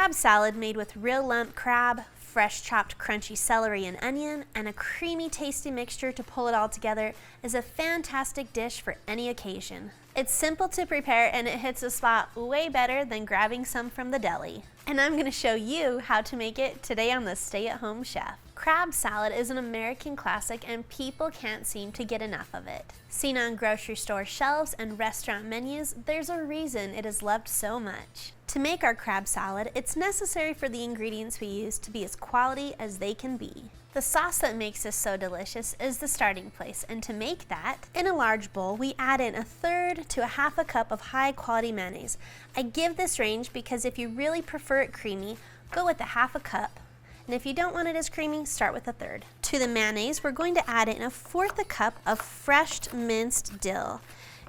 crab salad made with real lump crab, fresh chopped crunchy celery and onion, and a creamy tasty mixture to pull it all together is a fantastic dish for any occasion. It's simple to prepare and it hits the spot way better than grabbing some from the deli. And I'm going to show you how to make it today on the Stay at Home Chef. Crab salad is an American classic and people can't seem to get enough of it. Seen on grocery store shelves and restaurant menus, there's a reason it is loved so much. To make our crab salad, it's necessary for the ingredients we use to be as quality as they can be. The sauce that makes this so delicious is the starting place, and to make that, in a large bowl, we add in 1/3 to 1/2 cup of high-quality mayonnaise. I give this range because if you really prefer it creamy, go with 1/2 cup, and if you don't want it as creamy, start with 1/3. To the mayonnaise, we're going to add in 1/4 cup of fresh minced dill.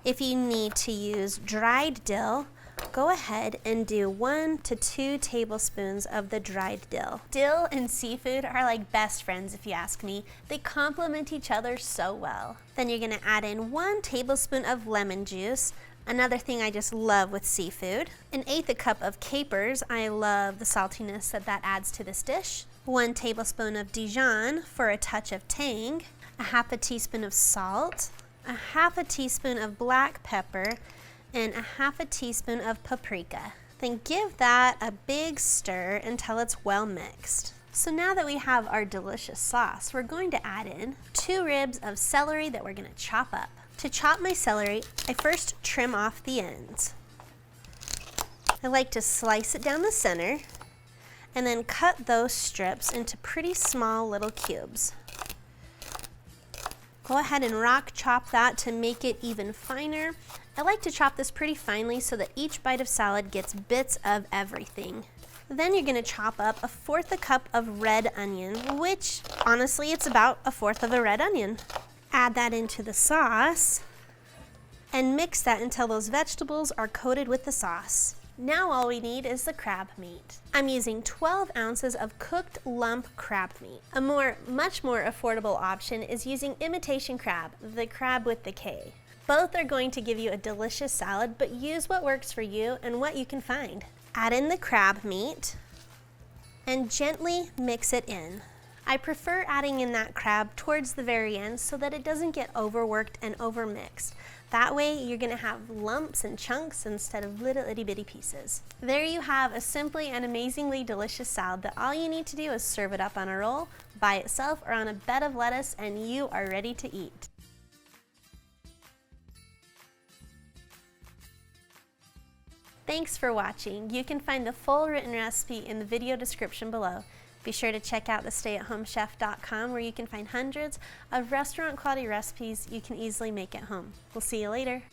If you need to use dried dill, go ahead and do 1 to 2 tablespoons of the dried dill. Dill and seafood are like best friends if you ask me. They complement each other so well. Then you're gonna add in 1 tablespoon of lemon juice, another thing I just love with seafood. 1/8 cup of capers, I love the saltiness that adds to this dish. 1 tablespoon of Dijon for a touch of tang, 1/2 teaspoon of salt, 1/2 teaspoon of black pepper, and 1/2 teaspoon of paprika. Then give that a big stir until it's well mixed. So now that we have our delicious sauce, we're going to add in 2 ribs of celery that we're going to chop up. To chop my celery, I first trim off the ends. I like to slice it down the center and then cut those strips into pretty small little cubes. Go ahead and rock chop that to make it even finer. I like to chop this pretty finely so that each bite of salad gets bits of everything. Then you're going to chop up 1/4 cup of red onion, which honestly it's about 1/4 of a red onion. Add that into the sauce and mix that until those vegetables are coated with the sauce. Now all we need is the crab meat. I'm using 12 ounces of cooked lump crab meat. A much more affordable option is using imitation crab, the crab with the K. Both are going to give you a delicious salad, but use what works for you and what you can find. Add in the crab meat and gently mix it in. I prefer adding in that crab towards the very end so that it doesn't get overworked and overmixed. That way you're gonna have lumps and chunks instead of little itty bitty pieces. There you have a simply and amazingly delicious salad that all you need to do is serve it up on a roll, by itself, or on a bed of lettuce, and you are ready to eat. Thanks for watching. You can find the full written recipe in the video description below. Be sure to check out thestayatHomeChef.com where you can find hundreds of restaurant quality recipes you can easily make at home. We'll see you later.